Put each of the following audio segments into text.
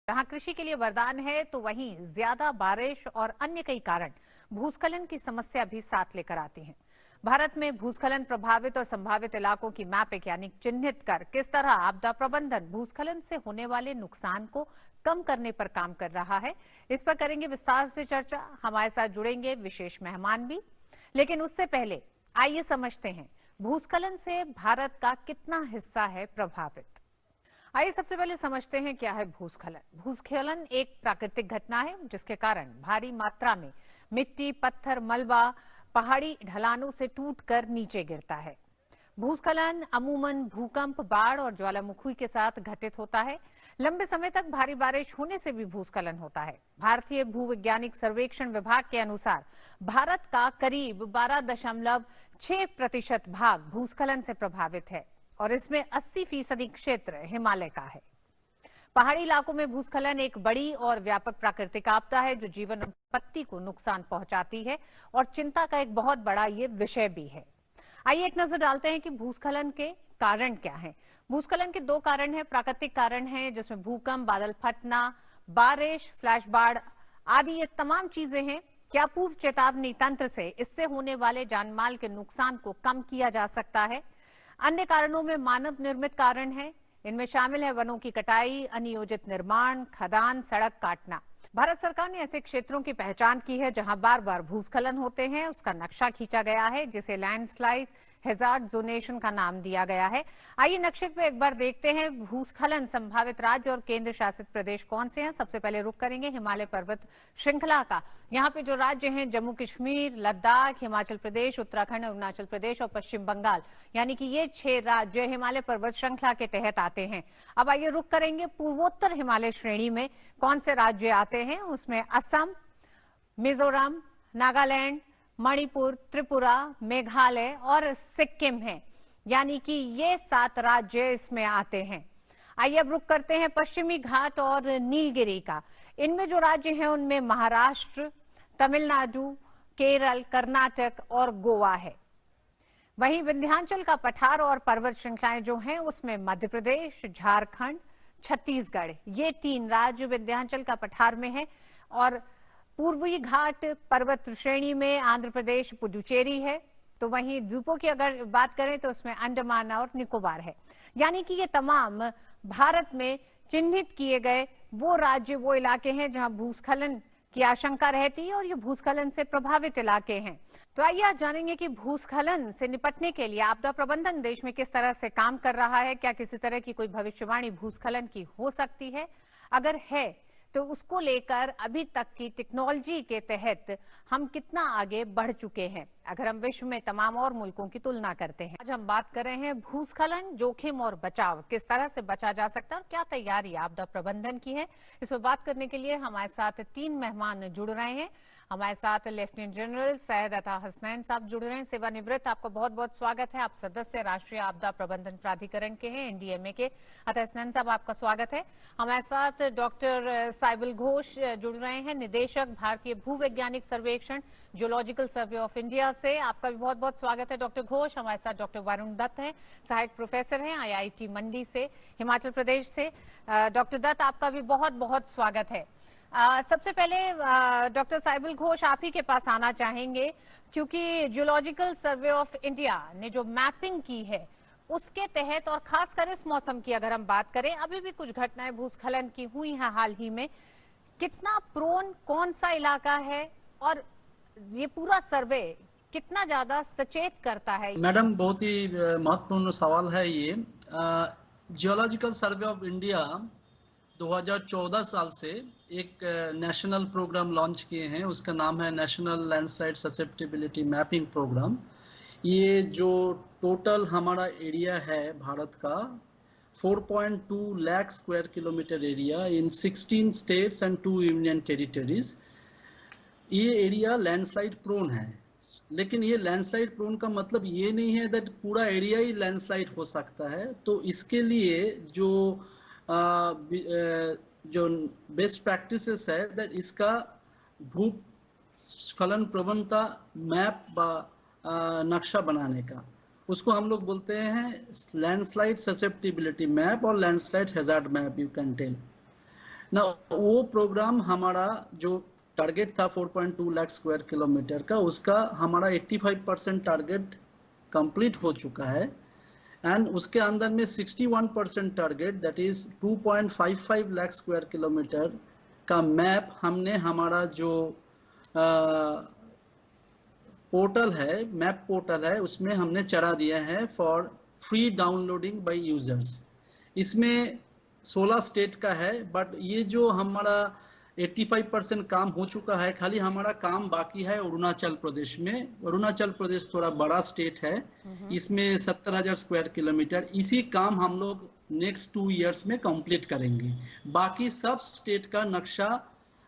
जहां कृषि के लिए वरदान है, तो वहीं ज्यादा बारिश और अन्य कई कारण भूस्खलन की समस्या भी साथ लेकर आती हैं। भारत में भूस्खलन प्रभावित और संभावित इलाकों की मैपिंग यानी चिन्हित कर किस तरह आपदा प्रबंधन भूस्खलन से होने वाले नुकसान को कम करने पर काम कर रहा है, इस पर करेंगे विस्तार से चर्चा। हमारे साथ जुड़ेंगे विशेष मेहमान भी, लेकिन उससे पहले आइए समझते हैं भूस्खलन से भारत का कितना हिस्सा है प्रभावित। आइए सबसे पहले समझते हैं क्या है भूस्खलन। भूस्खलन एक प्राकृतिक घटना है जिसके कारण भारी मात्रा में मिट्टी, पत्थर, मलबा पहाड़ी ढलानों से टूटकर नीचे गिरता है। भूस्खलन अमूमन भूकंप, बाढ़ और ज्वालामुखी के साथ घटित होता है। लंबे समय तक भारी बारिश होने से भी भूस्खलन होता है। भारतीय भूवैज्ञानिक सर्वेक्षण विभाग के अनुसार भारत का करीब 12.6% भाग भूस्खलन से प्रभावित है और इसमें 80% क्षेत्र हिमालय का है। पहाड़ी इलाकों में भूस्खलन एक बड़ी और व्यापक प्राकृतिक आपदा है जो जीवन और संपत्ति को नुकसान पहुंचाती है और चिंता का एक बहुत बड़ा ये विषय भी है। आइए एक नजर डालते हैं कि भूस्खलन के कारण क्या हैं। भूस्खलन के दो कारण हैं, प्राकृतिक कारण हैं जिसमें भूकंप, बादल फटना, बारिश, फ्लैश बाढ़ आदि ये तमाम चीजें हैं। क्या पूर्व चेतावनी तंत्र से इससे होने वाले जानमाल के नुकसान को कम किया जा सकता है? अन्य कारणों में मानव निर्मित कारण है। इनमें शामिल है वनों की कटाई, अनियोजित निर्माण, खदान, सड़क काटना। भारत सरकार ने ऐसे क्षेत्रों की पहचान की है जहां बार बार भूस्खलन होते हैं। उसका नक्शा खींचा गया है जिसे लैंडस्लाइड हैजार्ड जोनेशन का नाम दिया गया है। आइए नक्शे पे एक बार देखते हैं भूस्खलन संभावित राज्य और केंद्र शासित प्रदेश कौन से हैं। सबसे पहले रुख करेंगे हिमालय पर्वत श्रृंखला का। यहाँ पे जो राज्य हैं जम्मू कश्मीर, लद्दाख, हिमाचल प्रदेश, उत्तराखंड, अरुणाचल प्रदेश और पश्चिम बंगाल, यानी कि ये 6 राज्य हिमालय पर्वत श्रृंखला के तहत आते हैं। अब आइए रुख करेंगे पूर्वोत्तर हिमालय श्रेणी में कौन से राज्य आते हैं। उसमें असम, मिजोरम, नागालैंड, मणिपुर, त्रिपुरा, मेघालय और सिक्किम है, यानी कि ये 7 राज्य इसमें आते हैं। आइए अब रुख करते हैं पश्चिमी घाट और नीलगिरी का। इनमें जो राज्य हैं उनमें महाराष्ट्र, तमिलनाडु, केरल, कर्नाटक और गोवा है। वहीं विंध्याचल का पठार और पर्वत श्रृंखलाएं जो हैं उसमें मध्य प्रदेश, झारखंड, छत्तीसगढ़, ये 3 राज्य विंध्याचल का पठार में है। और पूर्वी घाट पर्वत श्रेणी में आंध्र प्रदेश, पुडुचेरी है। तो वहीं द्वीपों की अगर बात करें तो उसमें अंडमान और निकोबार है। यानी कि ये तमाम भारत में चिन्हित किए गए वो राज्य, वो इलाके हैं जहां भूस्खलन की आशंका रहती है और ये भूस्खलन से प्रभावित इलाके हैं। तो आइए आज जानेंगे कि भूस्खलन से निपटने के लिए आपदा प्रबंधन देश में किस तरह से काम कर रहा है। क्या किसी तरह की कोई भविष्यवाणी भूस्खलन की हो सकती है? अगर है तो उसको लेकर अभी तक की टेक्नोलॉजी के तहत हम कितना आगे बढ़ चुके हैं अगर हम विश्व में तमाम और मुल्कों की तुलना करते हैं। आज हम बात कर रहे हैं भूस्खलन जोखिम और बचाव, किस तरह से बचा जा सकता है और क्या तैयारी आपदा प्रबंधन की है। इस पर बात करने के लिए हमारे साथ 3 मेहमान जुड़ रहे हैं। हमारे साथ लेफ्टिनेंट जनरल सैयद अता हसनैन साहब जुड़ रहे हैं, सेवानिवृत्त। आपका बहुत बहुत स्वागत है। आप सदस्य राष्ट्रीय आपदा प्रबंधन प्राधिकरण के हैं, एनडीएमए के। अता हसनैन साहब आपका स्वागत है। हमारे साथ डॉक्टर साइबल घोष जुड़ रहे हैं, निदेशक भारतीय भूवैज्ञानिक सर्वेक्षण जियोलॉजिकल सर्वे ऑफ इंडिया से। आपका भी बहुत बहुत स्वागत है डॉक्टर घोष। हमारे साथ डॉक्टर वरुण दत्त हैं, सहायक प्रोफेसर हैं आईआईटी मंडी से, हिमाचल प्रदेश से। डॉक्टर दत्त आपका भी बहुत बहुत स्वागत है। सबसे पहले डॉक्टर साइबल घोष आप ही के पास आना चाहेंगे, क्योंकि जियोलॉजिकल सर्वे ऑफ इंडिया ने जो मैपिंग की है उसके तहत, और खासकर इस मौसम की अगर हम बात करें, अभी भी कुछ घटनाएं भूस्खलन की हुई हैं हाल ही में। कितना प्रोन कौन सा इलाका है और ये पूरा सर्वे कितना ज्यादा सचेत करता है? मैडम, बहुत ही महत्वपूर्ण सवाल है ये। जियोलॉजिकल सर्वे ऑफ इंडिया 2014 साल से एक नेशनल प्रोग्राम लॉन्च किए हैं। उसका नाम है national landslide susceptibility mapping programme. ये जो टोटल हमारा एरिया है भारत का 4.2 lakh square kilometre area in 16 states and 2 union territories, ये एरिया लैंडस्लाइड प्रोन है। लेकिन ये लैंडस्लाइड प्रोन का मतलब ये नहीं है दैट पूरा एरिया ही लैंडस्लाइड हो सकता है। तो इसके लिए जो बेस्ट प्रैक्टिसेस है दैट इसका भूस्खलन प्रवणता मैप नक्शा बनाने का, उसको हम लोग बोलते हैं लैंडस्लाइड ससेप्टिबिलिटी मैप और landslide hazard map you can tell. ना वो प्रोग्राम हमारा जो टारगेट था 4.2 लाख स्क्वायर किलोमीटर का, उसका हमारा 85% टारगेट कंप्लीट हो चुका है। एंड उसके अंदर में 61% target that is 2.55 lakh square kilometre का मैप हमने हमारा जो पोर्टल है, मैप पोर्टल है, उसमें हमने चढ़ा दिया है for free downloading by users. इसमें 16 स्टेट का है, बट ये जो हमारा 85% काम हो चुका है, खाली हमारा काम बाकी है अरुणाचल प्रदेश में। अरुणाचल प्रदेश थोड़ा बड़ा स्टेट है, इसमें 70,000 स्क्वायर किलोमीटर। इसी काम हम लोग नेक्स्ट 2 इयर्स में कंप्लीट करेंगे। बाकी सब स्टेट का नक्शा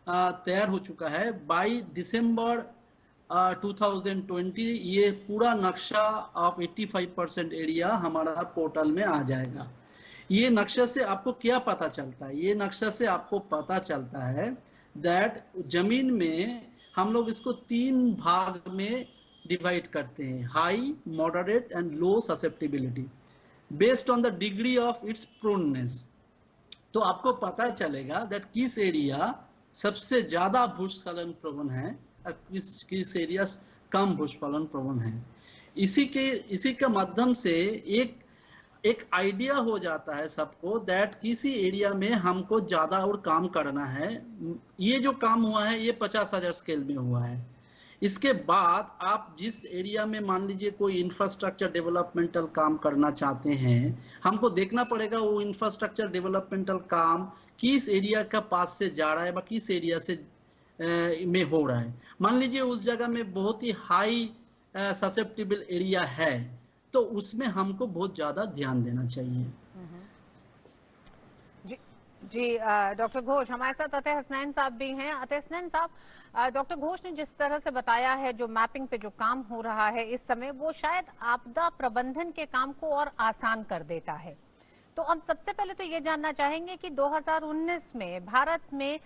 तैयार हो चुका है। बाई दिसंबर 2020 ये पूरा नक्शा ऑफ 85% एरिया हमारा पोर्टल में आ जाएगा। ये नक्शा से आपको क्या पता चलता है? ये नक्शा से आपको पता चलता है दैट जमीन में हम लोग इसको 3 भाग में डिवाइड करते हैं, high, moderate and low susceptibility, based on the degree of its proneness. तो आपको पता चलेगा दैट किस एरिया सबसे ज्यादा भूस्खलन प्रवण है और किस एरिया कम भूस्खलन प्रवण है। इसी के माध्यम से एक आइडिया हो जाता है सबको दैट किसी एरिया में हमको ज्यादा और काम करना है। ये जो काम हुआ है ये 50,000 स्केल में हुआ है। इसके बाद आप जिस एरिया में मान लीजिए कोई इंफ्रास्ट्रक्चर डेवलपमेंटल काम करना चाहते हैं, हमको देखना पड़ेगा वो इंफ्रास्ट्रक्चर डेवलपमेंटल काम किस एरिया का पास से जा रहा है या किस एरिया से में हो रहा है। मान लीजिए उस जगह में बहुत ही हाई ससेप्टिबल एरिया है, तो उसमें हमको बहुत ज्यादा ध्यान देना चाहिए। जी डॉक्टर घोष, हमारे साथ अतः हसनैन साहब भी हैं। अतः हसनैन साहब, डॉक्टर घोष ने जिस तरह से बताया है, जो मैपिंग पे जो काम हो रहा है इस समय, वो शायद आपदा प्रबंधन के काम को और आसान कर देता है। तो हम सबसे पहले तो ये जानना चाहेंगे कि 2019 में भारत में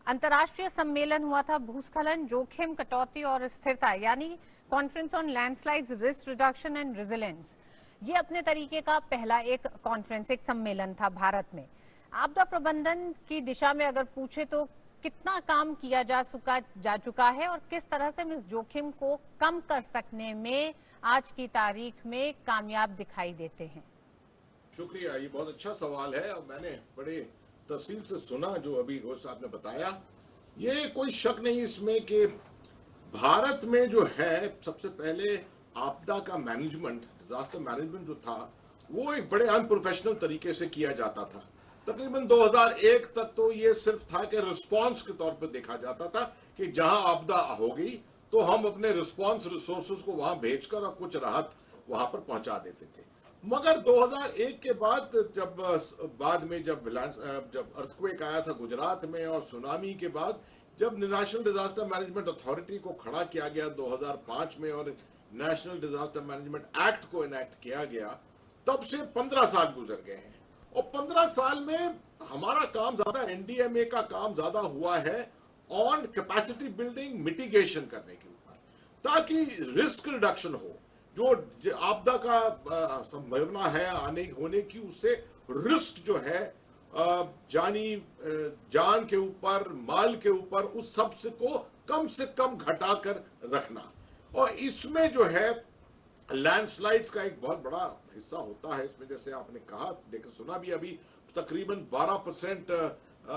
अंतर्राष्ट्रीय सम्मेलन हुआ था भूस्खलन, जोखिम, कटौती और स्थिरता, यानी conference on landslides, risk reduction and resilience. ये अपने तरीके का पहला एक कॉन्फ्रेंस, एक सम्मेलन था भारत में। आपदा प्रबंधन की दिशा में अगर पूछे तो कितना काम किया जा चुका है और किस तरह से हम इस जोखिम को कम कर सकने में आज की तारीख में कामयाब दिखाई देते हैं? शुक्रिया, ये बहुत अच्छा सवाल है और मैंने बड़े तफसील से सुना जो अभी घोष साहब ने बताया। ये कोई शक नहीं इसमें कि भारत में जो है सबसे पहले आपदा का मैनेजमेंट, डिजास्टर मैनेजमेंट जो था, वो एक बड़े अनप्रोफेशनल तरीके से किया जाता था। तकरीबन 2001 तक तो ये सिर्फ था कि रिस्पांस के तौर पर देखा जाता था कि जहां आपदा हो गई तो हम अपने रिस्पांस रिसोर्सेज को वहां भेजकर और कुछ राहत वहां पर पहुंचा देते थे। मगर 2001 के बाद जब अर्थक्वेक आया था गुजरात में और सुनामी के बाद जब नेशनल डिजास्टर मैनेजमेंट अथॉरिटी को खड़ा किया गया 2005 में और नेशनल डिजास्टर मैनेजमेंट एक्ट को इनैक्ट किया गया, तब से 15 साल गुजर गए हैं और 15 साल में हमारा काम ज्यादा, एनडीएमए का काम ज्यादा हुआ है ऑन कैपेसिटी बिल्डिंग, मिटिगेशन करने के ऊपर, ताकि रिस्क रिडक्शन हो। जो आपदा का संभावना है आने होने की, उससे रिस्क जो है जान के ऊपर, माल के ऊपर, उस सब को कम से कम घटाकर रखना। और इसमें जो है लैंडस्लाइड्स का एक बहुत बड़ा हिस्सा होता है इसमें, जैसे आपने कहा, देखो सुना भी, अभी तकरीबन 12%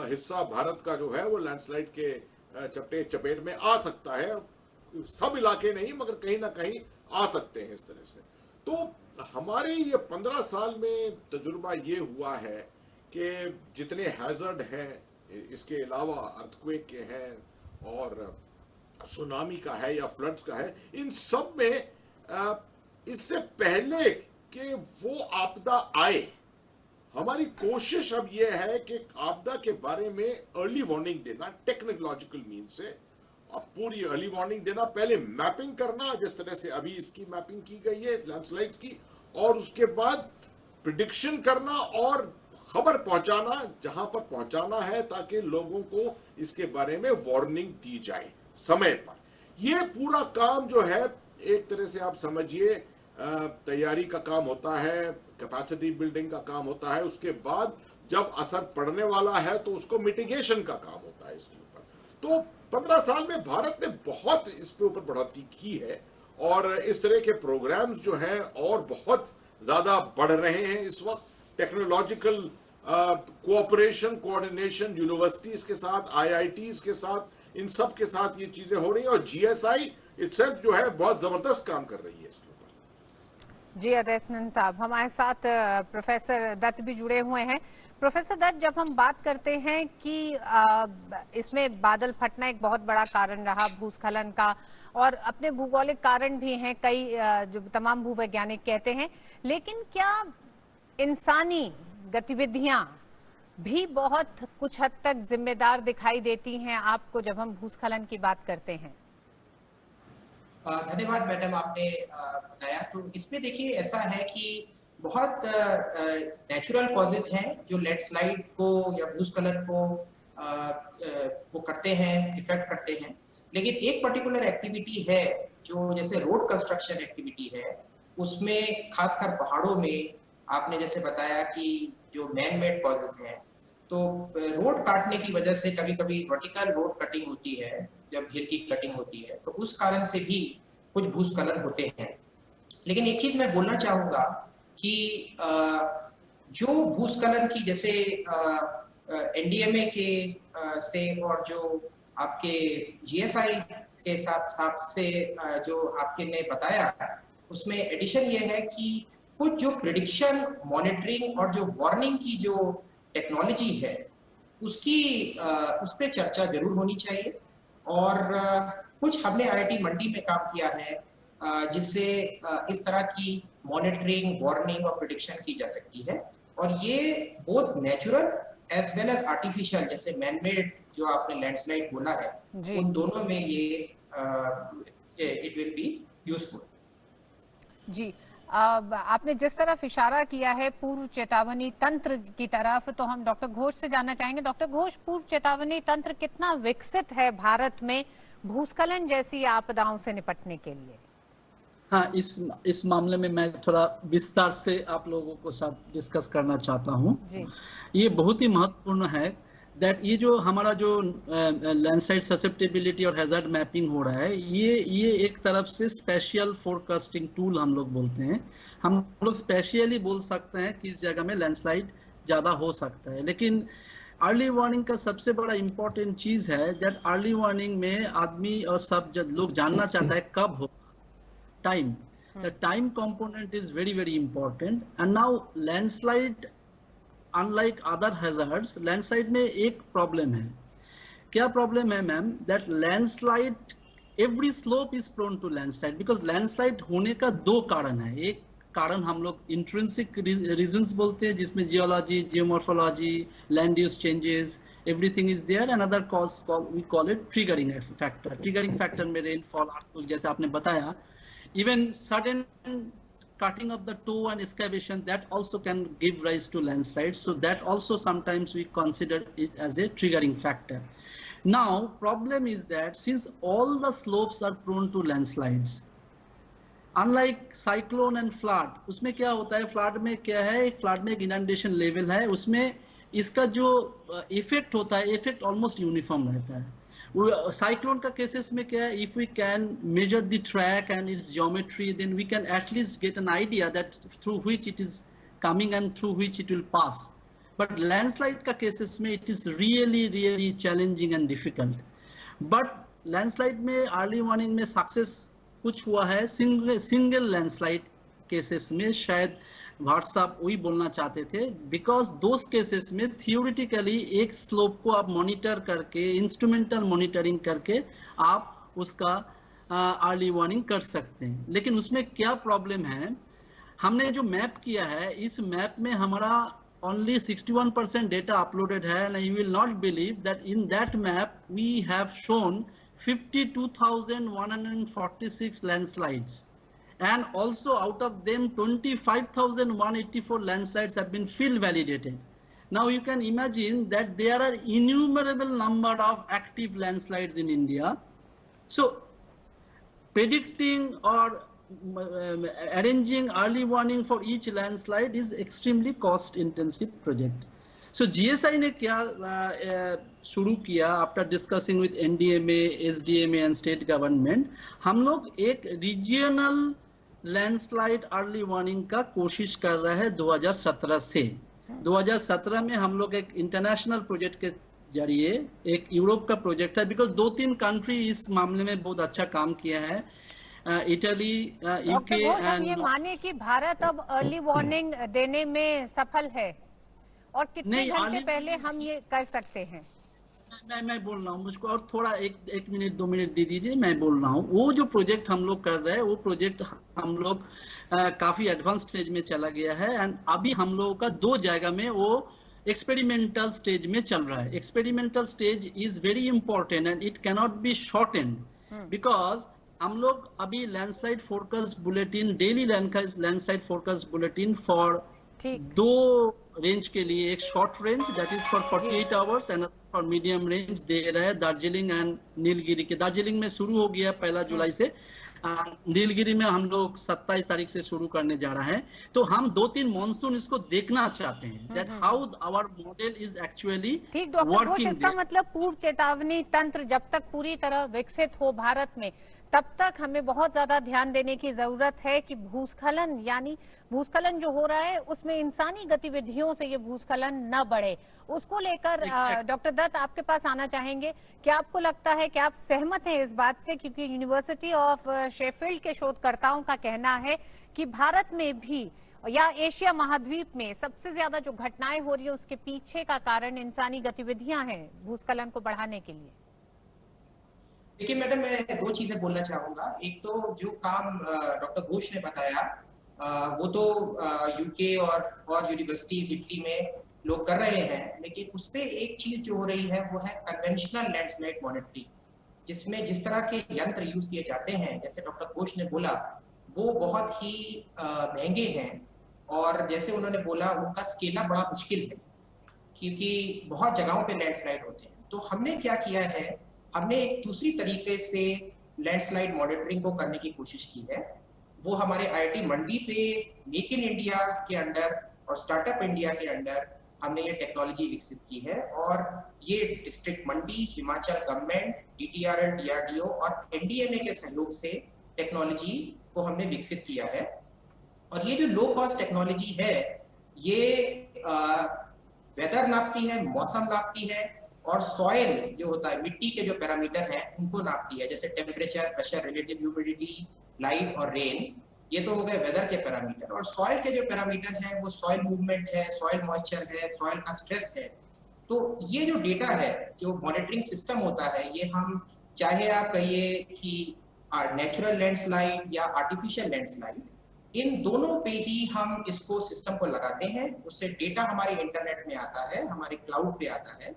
हिस्सा भारत का जो है वो लैंडस्लाइड के चपेट में आ सकता है। सब इलाके नहीं मगर कहीं ना कहीं आ सकते हैं इस तरह से। तो हमारे ये 15 साल में तजुर्बा ये हुआ है कि जितने हैजर्ड हैं, इसके अलावा अर्थक्वेक के हैं और सुनामी का है या फ्लड्स का है, इन सब में इससे पहले कि वो आपदा आए, हमारी कोशिश अब यह है कि आपदा के बारे में अर्ली वार्निंग देना, टेक्नोलॉजिकल मीन से, और पूरी अर्ली वार्निंग देना, पहले मैपिंग करना जिस तरह से अभी इसकी मैपिंग की गई है लैंडस्लाइड्स की, और उसके बाद प्रिडिक्शन करना और खबर पहुंचाना जहां पर पहुंचाना है, ताकि लोगों को इसके बारे में वार्निंग दी जाए समय पर। यह पूरा काम जो है एक तरह से आप समझिए तैयारी का काम होता है, कैपेसिटी बिल्डिंग का काम होता है। उसके बाद जब असर पड़ने वाला है तो उसको मिटिगेशन का काम होता है इसके ऊपर। तो 15 साल में भारत ने बहुत इस पे ऊपर बढ़ोतरी की है और इस तरह के प्रोग्राम्स जो हैं और बहुत ज्यादा बढ़ रहे हैं इस वक्त। टेक्नोलॉजिकल कोऑपरेशन, कोऑर्डिनेशन यूनिवर्सिटीज के साथ, आईआईटीज के साथ, इन सब के साथ ये चीजें हो रही हैं और जीएसआई इटसेल्फ जो है बहुत जबरदस्त काम कर रही है इसके ऊपर। जी अद्वैतानंद साहब, हमारे साथ प्रोफेसर दत्त भी जुड़े हुए हैं। प्रोफेसर दत्त, जब हम बात करते हैं कि इसमें बादल फटना एक बहुत बड़ा कारण रहा भूस्खलन का, और अपने भूगोलिक कारण भी हैं कई, जो तमाम भूवैज्ञानिक कहते हैं, लेकिन क्या इंसानी गतिविधियां भी बहुत कुछ हद तक जिम्मेदार दिखाई देती हैं आपको जब हम भूस्खलन की बात करते हैं? धन्यवाद मैडम, आपने बताया। तो इसमें देखिए ऐसा है कि बहुत नेचुरल कॉजेज हैं जो लैंडस्लाइड को या भूस्खलन को वो करते हैं, इफेक्ट करते हैं। लेकिन एक पर्टिकुलर एक्टिविटी है जो जैसे रोड कंस्ट्रक्शन एक्टिविटी है, उसमें खासकर पहाड़ों में आपने जैसे बताया कि जो मैन मेड कॉजेज हैं, तो रोड काटने की वजह से कभी कभी वर्टिकल रोड कटिंग होती है, जब हिल की कटिंग होती है तो उस कारण से भी कुछ भूस्खलन होते हैं। लेकिन एक चीज मैं बोलना चाहूंगा कि जो भूस्खलन की जैसे एनडीएमए के से और जो आपके जीएसआई के साथ से जो आपके ने बताया, उसमें एडिशन ये है कि कुछ जो प्रिडिक्शन, मॉनिटरिंग और जो वार्निंग की जो टेक्नोलॉजी है उसकी उस पर चर्चा जरूर होनी चाहिए। और कुछ हमने आईआईटी मंडी में काम किया है जिससे इस तरह की मॉनिटरिंग, वार्निंग और प्रिडिक्शन की जा सकती है। और ये both natural as well as artificial, जैसे मैनमेड जो आपने लैंडस्लाइड बोला है, उन दोनों में ये इट विल बी यूजफुल। जी, आपने जिस तरफ इशारा किया है पूर्व चेतावनी तंत्र की तरफ, तो हम डॉक्टर घोष से जानना चाहेंगे। डॉक्टर घोष, पूर्व चेतावनी तंत्र कितना विकसित है भारत में भूस्खलन जैसी आपदाओं से निपटने के लिए? हाँ, इस मामले में मैं थोड़ा विस्तार से आप लोगों को साथ डिस्कस करना चाहता हूँ। ये बहुत ही महत्वपूर्ण है दैट ये जो हमारा जो लैंडस्लाइड ससेप्टेबिलिटी और हैजार्ड मैपिंग हो रहा है, ये एक तरफ से स्पेशल फोरकास्टिंग टूल हम लोग बोलते हैं। हम लोग स्पेशली बोल सकते हैं कि इस जगह में लैंडस्लाइड ज़्यादा हो सकता है, लेकिन अर्ली वार्निंग का सबसे बड़ा इंपॉर्टेंट चीज़ है दैट अर्ली वार्निंग में आदमी और सब लोग जानना चाहता है कब हो, time. The time component is very very important. And now landslide, unlike other hazards, landslide में एक प्रॉब्लम है। क्या प्रॉब्लम है ma'am? That landslide, every slope is prone to landslide, because landslide होने का दो कारण है। एक कारण हम लोग इंट्रिंसिक रीजंस बोलते हैं, जिसमें geology, geomorphology, land use changes, everything is there. Another cause we call it triggering factor. Triggering factor में रेनफॉल, जैसे आपने बताया, even sudden cutting of the toe and excavation, that also can give rise to landslides. So that also sometimes we consider it as a triggering factor. Now problem is that since all the slopes are prone to landslides, unlike cyclone and flood, उसमें क्या होता है, flood में क्या है, flood में एक inundation level है, उसमें इसका जो इफेक्ट होता है, इफेक्ट ऑलमोस्ट यूनिफॉर्म रहता है। साइक्लोन का केसेस में क्या है, if we can measure the track and its geometry, then we can at least get an idea that through which it is coming and through which it will pass. But landslide का cases में it is really challenging and difficult. But landslide में early warning में success कुछ हुआ है। Single landslide cases में शायद WhatsApp वही बोलना चाहते थे, बिकॉज दोस केसेस में थियोरिटिकली एक स्लोप को आप मॉनिटर करके, इंस्ट्रूमेंटल मॉनिटरिंग करके आप उसका अर्ली वार्निंग कर सकते हैं। लेकिन उसमें क्या प्रॉब्लम है, हमने जो मैप किया है, इस मैप में हमारा only 61% डेटा अपलोडेड है, and you will not believe that in that map we have shown 52,146 landslides. And also out of them 25,184 landslides have been field validated. Now you can imagine that there are innumerable number of active landslides in India. So predicting or arranging early warning for each landslide is extremely cost intensive project. So GSI ने क्या शुरू किया after discussing with NDMA, SDMA and state government, हम लोग एक रीजियनल landslide early warning का कोशिश कर रहे हैं 2017 से। 2017 में हम लोग एक इंटरनेशनल प्रोजेक्ट के जरिए, एक यूरोप का प्रोजेक्ट है, बिकॉज 2-3 कंट्री इस मामले में बहुत अच्छा काम किया है, इटली, यूके डॉक्टर घोष, हम ये एंड माने कि भारत अब अर्ली वार्निंग देने में सफल है, और कितने नहीं, घंटे अर्ली पहले हम ये कर सकते हैं? मैं बोल रहा हूँ, मुझको और थोड़ा एक मिनट 2 मिनट दे दीजिए, मैं बोल रहा हूँ। वो जो प्रोजेक्ट हम लोग कर रहे हैं, वो प्रोजेक्ट हम लोग काफी एडवांस स्टेज में चला गया है, एंड अभी हम लोगों का 2 जगह में वो एक्सपेरिमेंटल स्टेज में चल रहा है। Experimental stage is very important and it cannot be shortened, because हम लोग अभी landslide forecast bulletin, daily landslide forecast bulletin for 2 range के लिए, एक short range that is for 48 hours and for medium range दे रहा है दार्जिलिंग एंड नीलगिरी के। दार्जिलिंग में शुरू हो गया 1 जुलाई से, नीलगिरी में हम लोग 27 तारीख से शुरू करने जा रहे हैं। तो हम 2-3 मॉनसून इसको देखना चाहते हैं, that how our model is actually ठीक डॉक्टर घोष, वर्किंग। इसका मतलब पूर्व चेतावनी तंत्र जब तक पूरी तरह विकसित हो भारत में, तब तक हमें बहुत ज्यादा ध्यान देने की जरूरत है कि भूस्खलन, यानी भूस्खलन जो हो रहा है उसमें इंसानी गतिविधियों से ये भूस्खलन न बढ़े। उसको लेकर डॉक्टर दत्त आपके पास आना चाहेंगे। क्या आपको लगता है कि आप सहमत हैं इस बात से, क्योंकि यूनिवर्सिटी ऑफ शेफील्ड के शोधकर्ताओं का कहना है कि भारत में भी या एशिया महाद्वीप में सबसे ज्यादा जो घटनाएं हो रही है उसके पीछे का कारण इंसानी गतिविधियां हैं भूस्खलन को बढ़ाने के लिए? देखिए मैडम, मैं 2 चीजें बोलना चाहूंगा। एक तो जो काम डॉक्टर घोष ने बताया, वो तो यूके और यूनिवर्सिटीज इटली में लोग कर रहे हैं, लेकिन उसपे एक चीज जो हो रही है वो है कन्वेंशनल लैंडस्लाइड मॉनिटरिंग, जिसमें जिस तरह के यंत्र यूज किए जाते हैं, जैसे डॉक्टर घोष ने बोला, वो बहुत ही महंगे हैं, और जैसे उन्होंने बोला उनका स्केल अप बड़ा मुश्किल है, क्योंकि बहुत जगहों पे लैंडस्लाइड होते हैं। तो हमने क्या किया है, हमने एक दूसरी तरीके से लैंडस्लाइड मॉनिटरिंग को करने की कोशिश की है। वो हमारे आईआईटी मंडी पे मेक इन इंडिया के अंडर और स्टार्टअप इंडिया के अंडर हमने ये टेक्नोलॉजी विकसित की है, और ये डिस्ट्रिक्ट मंडी, हिमाचल गवर्नमेंट, डीटीआरएल, डीआरडीओ और एनडीएमए के सहयोग से टेक्नोलॉजी को हमने विकसित किया है। और ये जो लो कॉस्ट टेक्नोलॉजी है, ये वेदर नापती है, मौसम नापती है, और सॉइल जो होता है, मिट्टी के जो पैरामीटर हैं उनको नापती है, जैसे temperature, pressure, relative humidity, light और रेन। ये तो हो गए वेदर के पैरामीटर। और सॉइल के जो पैरामीटर हैं वो सॉइल मूवमेंट है, सॉइल मॉइस्चर है, सॉइल का स्ट्रेस है। तो ये जो डेटा है, जो मॉनिटरिंग सिस्टम होता है, ये हम चाहे आप कहिए कि नेचुरल लैंडस्लाइड या आर्टिफिशियल लैंडस्लाइड, इन दोनों पे ही हम इसको सिस्टम को लगाते हैं। उससे डेटा हमारे इंटरनेट में आता है, हमारे क्लाउड पे आता है,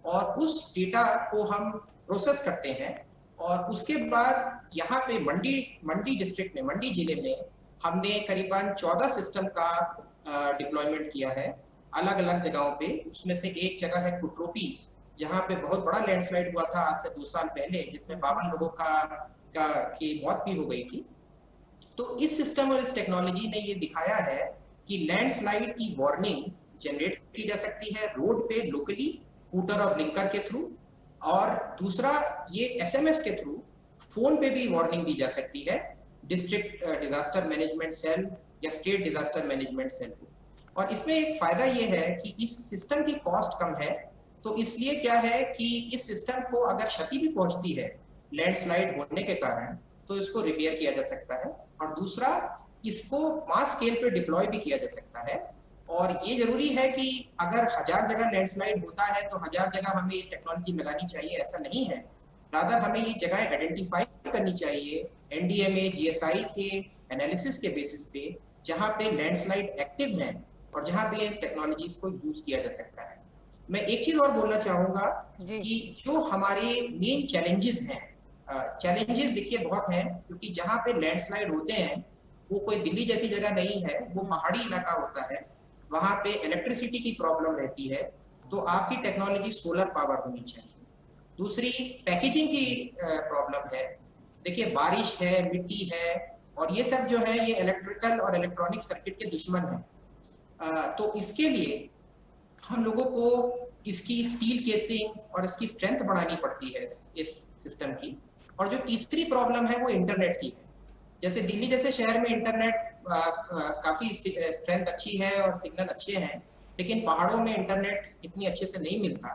और उस डेटा को हम प्रोसेस करते हैं। और उसके बाद यहाँ पे मंडी डिस्ट्रिक्ट में, मंडी जिले में हमने करीबन 14 सिस्टम का डिप्लॉयमेंट किया है अलग अलग जगहों पे। उसमें से एक जगह है कुट्रोपी, जहाँ पे बहुत बड़ा लैंडस्लाइड हुआ था आज से 2 साल पहले, जिसमें 52 लोगों की मौत भी हो गई थी। तो इस सिस्टम और इस टेक्नोलॉजी ने ये दिखाया है कि लैंडस्लाइड की वार्निंग जनरेट की जा सकती है रोड पे लोकली, हूटर और ब्लिंकर के थ्रू, और दूसरा ये एसएमएस के थ्रू फोन पे भी वार्निंग दी जा सकती है डिस्ट्रिक्ट डिजास्टर मैनेजमेंट सेल या स्टेट डिजास्टर मैनेजमेंट सेल को। और इसमें एक फायदा ये है कि इस सिस्टम की कॉस्ट कम है, तो इसलिए क्या है कि इस सिस्टम को अगर क्षति भी पहुंचती है लैंडस्लाइड होने के कारण, तो इसको रिपेयर किया जा सकता है। और दूसरा, इसको मास स्केल पे डिप्लॉय भी किया जा सकता है। और ये जरूरी है कि अगर 1000 जगह लैंडस्लाइड होता है तो 1000 जगह हमें ये टेक्नोलॉजी लगानी चाहिए, ऐसा नहीं है। रादर हमें ये जगह आइडेंटिफाई करनी चाहिए एनडीएमए, जीएसआई के एनालिसिस के बेसिस पे, जहाँ पे लैंडस्लाइड एक्टिव हैं और जहाँ पे टेक्नोलॉजीज को यूज किया जा सकता है। मैं एक चीज और बोलना चाहूंगा कि जो हमारे मेन चैलेंजेस हैं, चैलेंजेस देखिए बहुत हैं, क्योंकि जहाँ पे लैंडस्लाइड होते हैं वो कोई दिल्ली जैसी जगह नहीं है, वो पहाड़ी इलाका होता है, वहां पे इलेक्ट्रिसिटी की प्रॉब्लम रहती है। तो आपकी टेक्नोलॉजी सोलर पावर होनी चाहिए। दूसरी, पैकेजिंग की प्रॉब्लम है। देखिए बारिश है, मिट्टी है, और ये सब जो है ये इलेक्ट्रिकल और इलेक्ट्रॉनिक सर्किट के दुश्मन है। तो इसके लिए हम लोगों को इसकी स्टील केसिंग और इसकी स्ट्रेंथ बढ़ानी पड़ती है इस सिस्टम की। और जो तीसरी प्रॉब्लम है वो इंटरनेट की है। जैसे दिल्ली जैसे शहर में इंटरनेट काफी स्ट्रेंथ अच्छी है और सिग्नल अच्छे हैं, लेकिन पहाड़ों में इंटरनेट इतनी अच्छे से नहीं मिलता।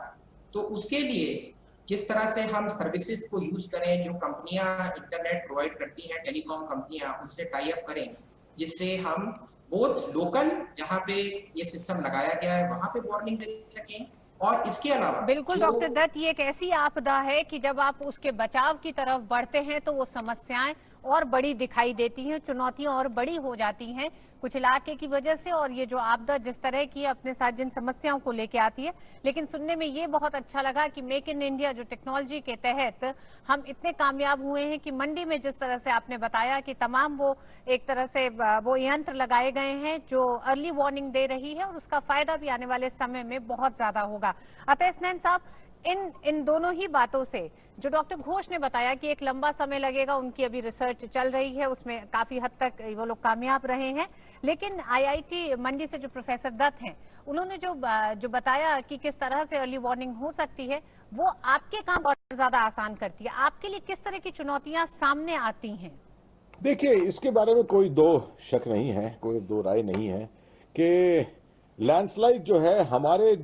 तो उसके लिए जिस तरह से हम सर्विसेज को यूज करें, जो कंपनियां इंटरनेट प्रोवाइड करती हैं, टेलीकॉम कंपनियां, उनसे टाई अप करें, जिससे हम बोथ लोकल जहां पे ये सिस्टम लगाया गया है वहां पे वार्निंग दे सकें, और इसके अलावा बिल्कुल जो डॉक्टर दत्त, ये एक ऐसी आपदा है कि जब आप उसके बचाव की तरफ बढ़ते हैं तो वो समस्याएं और बड़ी दिखाई देती हैं, चुनौतियां और बड़ी हो जाती हैं कुछ इलाके की वजह से। और ये जो आपदा जिस तरह की अपने साथ जिन समस्याओं को लेके आती है, लेकिन सुनने में ये बहुत अच्छा लगा कि मेक इन इंडिया जो टेक्नोलॉजी के तहत हम इतने कामयाब हुए हैं कि मंडी में जिस तरह से आपने बताया कि तमाम वो एक तरह से वो यंत्र लगाए गए हैं जो अर्ली वार्निंग दे रही है, और उसका फायदा भी आने वाले समय में बहुत ज्यादा होगा। अतः स्नैन साहब, इन दोनों ही बातों से जो डॉक्टर घोष ने बताया कि एक लंबा समय लगेगा, उनकी अभी रिसर्च चल रही है, उसमें काफी हद तक वो लोग कामयाब रहे हैं, लेकिन आईआईटी मंडी से जो प्रोफेसर दत्त हैं, उन्होंने जो बताया कि किस तरह से अर्ली वार्निंग हो सकती है, वो आपके काम और ज्यादा आसान करती है। आपके लिए किस तरह की चुनौतियां सामने आती हैं? देखिए, इसके बारे में कोई दो शक नहीं है, कोई दो राय नहीं है कि लैंडस्लाइड जो है हमारे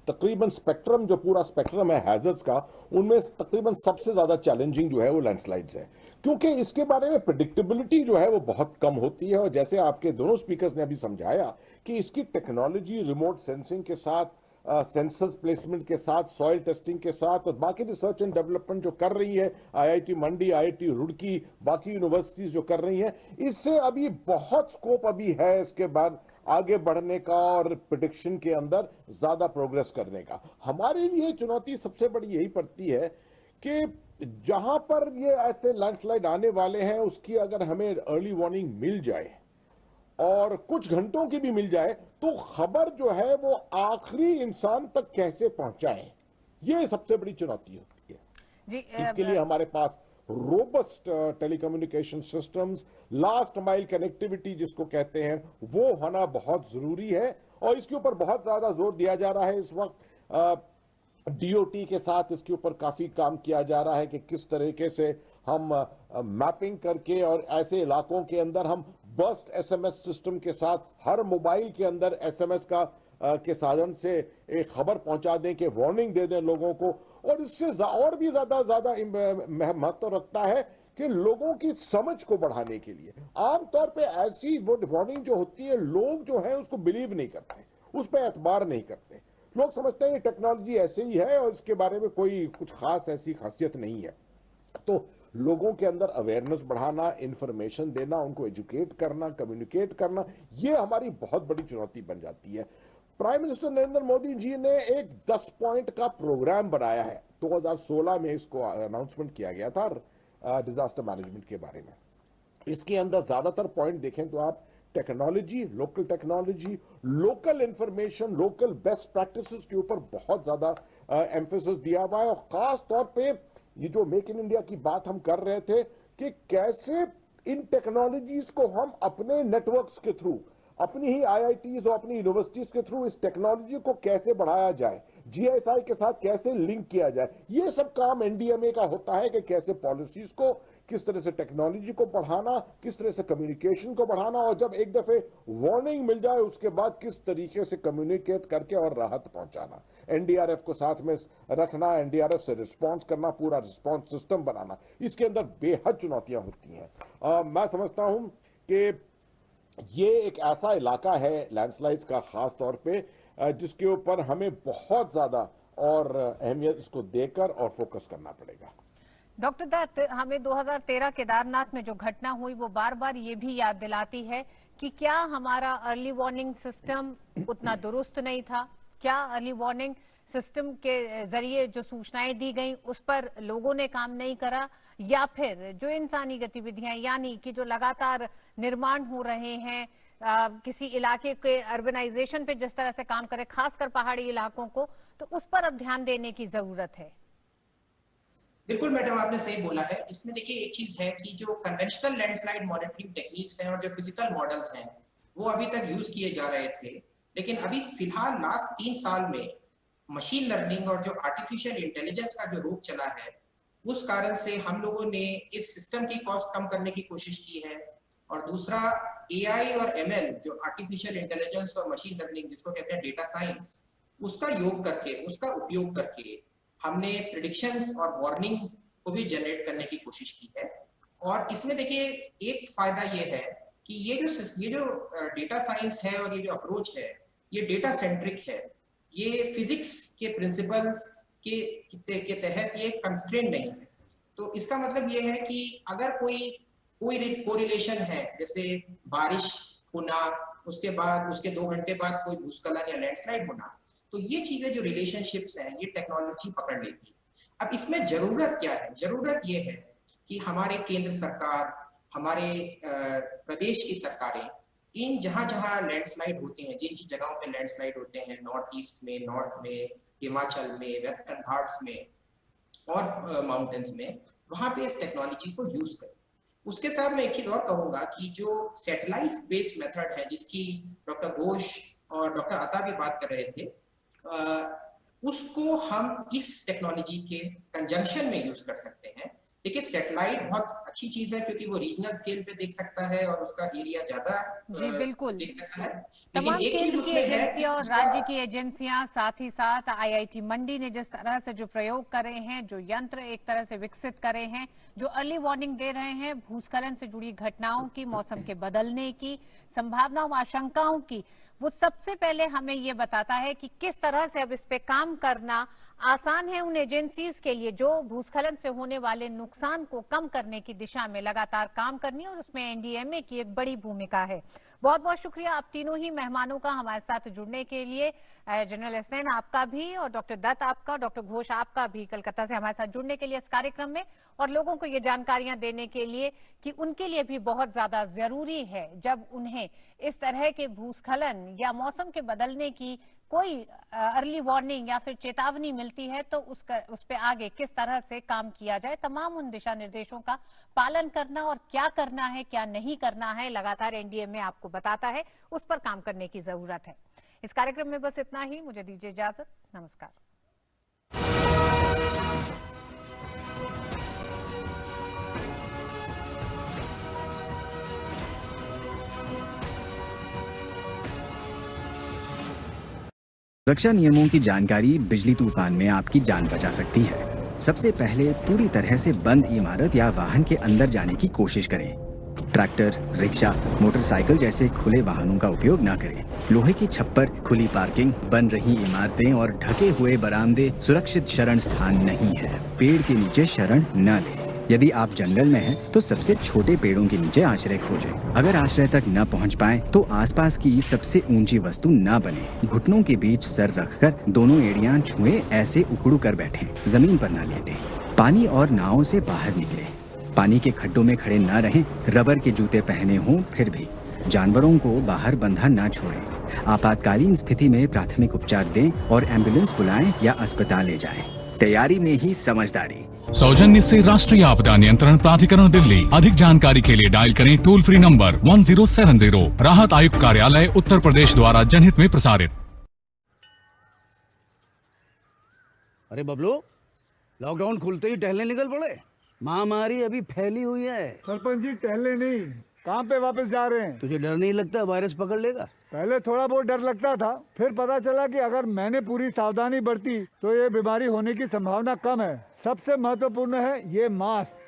तकरीबन स्पेक्ट्रम, जो पूरा स्पेक्ट्रम है हैजर्ड्स का, उनमें तकरीबन सबसे ज्यादा चैलेंजिंग जो है वो लैंडस्लाइड्स है, क्योंकि इसके बारे में प्रेडिक्टेबिलिटी जो है वो बहुत कम होती है। और जैसे आपके दोनों स्पीकर्स ने अभी समझाया कि इसकी टेक्नोलॉजी रिमोट सेंसिंग के साथ, सेंसर्स प्लेसमेंट के साथ, सॉइल टेस्टिंग के साथ, और बाकी रिसर्च एंड डेवलपमेंट जो कर रही है आईआईटी मंडी, आईआईटी रुड़की, बाकी यूनिवर्सिटीज जो कर रही हैं, इससे अभी बहुत स्कोप अभी है इसके बाद आगे बढ़ने का और प्रेडिक्शन के अंदर ज्यादा प्रोग्रेस करने का। हमारे लिए चुनौती सबसे बड़ी यही पड़ती है कि जहां पर ये ऐसे लैंडस्लाइड आने वाले हैं, उसकी अगर हमें अर्ली वार्निंग मिल जाए और कुछ घंटों की भी मिल जाए, तो खबर जो है वो आखिरी इंसान तक कैसे पहुंचाएं, ये सबसे बड़ी चुनौती होती है जी, इसके लिए हमारे पास robust telecommunication systems, last mile connectivity जिसको कहते हैं, वो होना बहुत जरूरी है। और इसके ऊपर बहुत ज्यादा जोर दिया जा रहा है इस वक्त। डीओटी के साथ इसके ऊपर काफी काम किया जा रहा है कि किस तरीके से हम मैपिंग करके और ऐसे इलाकों के अंदर हम बर्स्ट एसएमएस सिस्टम के साथ हर मोबाइल के अंदर एसएमएस का के साधन से एक खबर पहुंचा दें, कि वार्निंग दे दें लोगों को। और इससे और भी ज्यादा महत्व रखता है कि लोगों की समझ को बढ़ाने के लिए आमतौर पे ऐसी वार्निंग जो होती है, लोग जो है उसको बिलीव नहीं करते, उस पर एतबार नहीं करते। लोग समझते हैं ये टेक्नोलॉजी ऐसे ही है और इसके बारे में कोई कुछ खास ऐसी खासियत नहीं है। तो लोगों के अंदर अवेयरनेस बढ़ाना, इंफॉर्मेशन देना, उनको एजुकेट करना, कम्युनिकेट करना, ये हमारी बहुत बड़ी चुनौती बन जाती है। प्राइम मिनिस्टर नरेंद्र मोदी जी ने एक 10 पॉइंट का प्रोग्राम बनाया है, 2016 में इसको अनाउंसमेंट किया गया था डिजास्टर मैनेजमेंट के बारे में। इसके अंदर ज्यादातर पॉइंट देखें तो आप technology, local information, local best practices के ऊपर बहुत ज्यादा एम्फेसिस दिया हुआ है। और खास तौर पे ये जो मेक इन इंडिया की बात हम कर रहे थे कि कैसे इन टेक्नोलॉजीज को हम अपने नेटवर्क्स के थ्रू, अपनी ही आईआईटीज और अपनी यूनिवर्सिटीज के थ्रू इस टेक्नोलॉजी को कैसे बढ़ाया जाए, जीएसआई के साथ कैसे लिंक किया जाए, ये सब काम एनडीएमए का होता है कि कैसे पॉलिसीज को, किस तरह से टेक्नोलॉजी को बढ़ाना, किस तरह से कम्युनिकेशन को बढ़ाना, और जब एक दफे वार्निंग मिल जाए उसके बाद किस तरीके से कम्युनिकेट करके और राहत पहुंचाना, एनडीआरएफ को साथ में रखना, एनडीआरएफ से रिस्पॉन्स करना, पूरा रिस्पॉन्स सिस्टम बनाना, इसके अंदर बेहद चुनौतियां होती हैं। मैं समझता हूं कि ये एक ऐसा इलाका है लैंडस्लाइड्स का खास तौर पे, जिसके ऊपर हमें बहुत ज्यादा और अहमियत इसको देकर और फोकस करना पड़ेगा। डॉक्टर दत्त, हमें 2013 केदारनाथ में जो घटना हुई वो बार बार ये भी याद दिलाती है कि क्या हमारा अर्ली वार्निंग सिस्टम उतना दुरुस्त नहीं था, क्या अर्ली वार्निंग सिस्टम के जरिए जो सूचनाएं दी गई उस पर लोगों ने काम नहीं करा, या फिर जो इंसानी गतिविधियां, यानी कि जो लगातार निर्माण हो रहे हैं, किसी इलाके के अर्बनाइजेशन पे जिस तरह से काम करे, खासकर पहाड़ी इलाकों को, तो उस पर अब ध्यान देने की जरूरत है। बिल्कुल मैडम, आपने सही बोला है। इसमें देखिए एक चीज है कि जो कन्वेंशनल लैंडस्लाइड मॉनिटरिंग टेक्निक्स हैं और जो फिजिकल मॉडल्स हैं वो अभी तक यूज किए जा रहे थे, लेकिन अभी फिलहाल लास्ट 3 साल में मशीन लर्निंग और जो आर्टिफिशियल इंटेलिजेंस का जो रूप चला है, उस कारण से हम लोगों ने इस सिस्टम की कॉस्ट कम करने की कोशिश की है। और दूसरा, एआई और एमएल, जो आर्टिफिशियल इंटेलिजेंस और मशीन लर्निंग जिसको कहते हैं डेटा साइंस, उसका योग करके, उसका उपयोग करके हमने प्रिडिक्शंस और वार्निंग को भी जनरेट करने की कोशिश की है। और इसमें देखिए एक फायदा ये है कि ये जो डेटा साइंस है और ये जो अप्रोच है, ये डेटा सेंट्रिक है। ये फिजिक्स के प्रिंसिपल्स के तहत ये कंस्ट्रेंट नहीं है। तो इसका मतलब ये है कि अगर कोई कोरिलेशन है, जैसे बारिश होना, उसके बाद उसके 2 घंटे बाद कोई भूस्खलन या लैंडस्लाइड होना, तो ये चीजें जो रिलेशनशिप्स हैं, ये टेक्नोलॉजी पकड़ लेती है। अब इसमें जरूरत क्या है? जरूरत ये है कि हमारे केंद्र सरकार, हमारे प्रदेश की सरकारें, इन जहां जहां लैंडस्लाइड होते हैं, जिन जिन जगहों पे लैंडस्लाइड होते हैं, नॉर्थ ईस्ट में, नॉर्थ में, हिमाचल में, वेस्टर्न घाट्स में और माउंटेन्स में, वहां पे इस टेक्नोलॉजी को यूज करें। उसके साथ मैं एक चीज और कहूंगा कि जो सैटेलाइट बेस्ड मेथड है, जिसकी डॉक्टर घोष और डॉक्टर अता भी बात कर रहे थे, उसको हम इस टेक्नोलॉजी के कंजंक्शन में यूज कर सकते हैं। देखिए सैटेलाइट बहुत अच्छी चीज है क्योंकि वो रीजनल स्केल पे देख सकता है और उसका एरिया ज्यादा जी बिल्कुल। देख सकता है। तमाम एक चीज केंद्र की उसमें है एजेंसियां और राज्य की एजेंसियां, साथ ही साथ आईआईटी मंडी ने जिस तरह से जो प्रयोग करे हैं, जो यंत्र एक तरह से विकसित करे हैं, जो अर्ली वार्निंग दे रहे हैं भूस्खलन से जुड़ी घटनाओं की, मौसम के बदलने की संभावनाओं, आशंकाओं की, वो सबसे पहले हमें ये बताता है कि किस तरह से अब इस पे काम करना आसान है उन एजेंसीज के लिए जो भूस्खलन से होने वाले नुकसान को कम करने की दिशा में लगातार काम करनी है, और उसमें एनडीएमए की एक बड़ी भूमिका है। बहुत बहुत शुक्रिया आप तीनों ही मेहमानों का हमारे साथ जुड़ने के लिए। जनरल एसएन आपका भी, और डॉक्टर दत्त आपका, डॉक्टर घोष आपका भी, कलकत्ता से हमारे साथ जुड़ने के लिए इस कार्यक्रम में, और लोगों को ये जानकारियां देने के लिए कि उनके लिए भी बहुत ज्यादा जरूरी है जब उन्हें इस तरह के भूस्खलन या मौसम के बदलने की कोई अर्ली वार्निंग या फिर चेतावनी मिलती है तो उस पे आगे किस तरह से काम किया जाए। तमाम उन दिशा निर्देशों का पालन करना और क्या करना है क्या नहीं करना है लगातार एनडीएमए आपको बताता है, उस पर काम करने की जरूरत है। इस कार्यक्रम में बस इतना ही, मुझे दीजिए इजाजत, नमस्कार। सुरक्षा नियमों की जानकारी बिजली तूफान में आपकी जान बचा सकती है। सबसे पहले पूरी तरह से बंद इमारत या वाहन के अंदर जाने की कोशिश करें। ट्रैक्टर, रिक्शा, मोटरसाइकिल जैसे खुले वाहनों का उपयोग न करें। लोहे की छप्पर, खुली पार्किंग, बन रही इमारतें और ढके हुए बरामदे सुरक्षित शरण स्थान नहीं है। पेड़ के नीचे शरण न लें। यदि आप जंगल में हैं, तो सबसे छोटे पेड़ों के नीचे आश्रय खोजें। अगर आश्रय तक न पहुंच पाए, तो आसपास की सबसे ऊंची वस्तु न बने। घुटनों के बीच सर रखकर दोनों एड़ियां छुए ऐसे उकड़ू कर बैठें। जमीन पर न लेटें। पानी और नावों से बाहर निकलें। पानी के खड्डों में खड़े न रहें। रबर के जूते पहने हों फिर भी। जानवरों को बाहर बंधा न छोड़ें। आपातकालीन स्थिति में प्राथमिक उपचार दें और एम्बुलेंस बुलाएं या अस्पताल ले जाएं। तैयारी में ही समझदारी। सौजन्य से राष्ट्रीय आपदा नियंत्रण प्राधिकरण दिल्ली। अधिक जानकारी के लिए डायल करें टोल फ्री नंबर 1070। राहत आयुक्त कार्यालय उत्तर प्रदेश द्वारा जनहित में प्रसारित। अरे बबलू, लॉकडाउन खुलते ही टहलने निकल पड़े। महामारी अभी फैली हुई है। सरपंच जी टहलने नहीं, काम पे वापस जा रहे हैं। तुझे डर नहीं लगता वायरस पकड़ लेगा? पहले थोड़ा बहुत डर लगता था, फिर पता चला कि अगर मैंने पूरी सावधानी बरती तो ये बीमारी होने की संभावना कम है। सबसे महत्वपूर्ण है ये मास्क।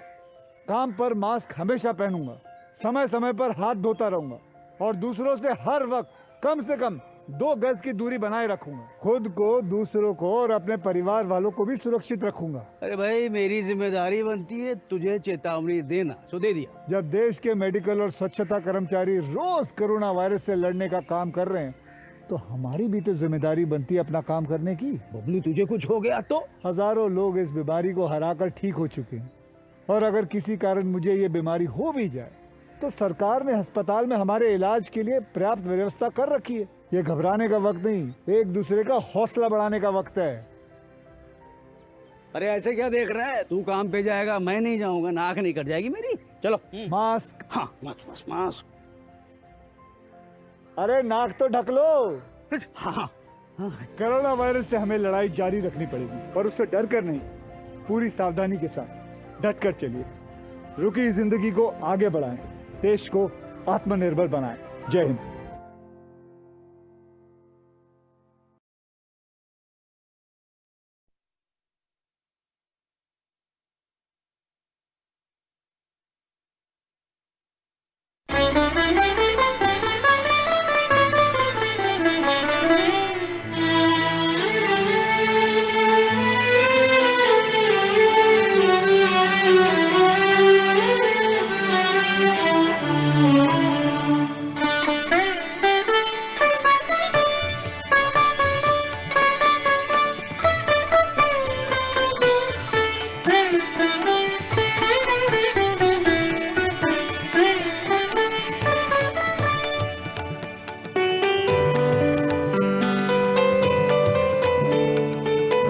काम पर मास्क हमेशा पहनूंगा, समय समय पर हाथ धोता रहूंगा और दूसरों से हर वक्त कम से कम 2 गज की दूरी बनाए रखूंगा। खुद को, दूसरों को और अपने परिवार वालों को भी सुरक्षित रखूंगा। अरे भाई, मेरी जिम्मेदारी बनती है तुझे चेतावनी देना, तो दे दिया। जब देश के मेडिकल और स्वच्छता कर्मचारी रोज कोरोना वायरस से लड़ने का काम कर रहे हैं, तो हमारी भी तो जिम्मेदारी बनती है अपना काम करने की। बबलू, तुझे कुछ हो गया तो? हजारों लोग इस बीमारी को हराकर ठीक हो चुके हैं, और अगर किसी कारण मुझे ये बीमारी हो भी जाए तो सरकार ने अस्पताल में हमारे इलाज के लिए पर्याप्त व्यवस्था कर रखी है। ये घबराने का वक्त नहीं, एक दूसरे का हौसला बढ़ाने का वक्त है। अरे ऐसे क्या देख रहा है? तू काम पे जाएगा, मैं नहीं जाऊंगा, नाक नहीं कट जाएगी मेरी। चलो। मास्क। हाँ, मास्क। अरे नाक तो ढक लो, हाँ कोरोना वायरस से हमें लड़ाई जारी रखनी पड़ेगी, पर उससे डर कर नहीं, पूरी सावधानी के साथ डट कर चलिए। रुकी जिंदगी को आगे बढ़ाएं, देश को आत्मनिर्भर बनाएं। जय हिंद।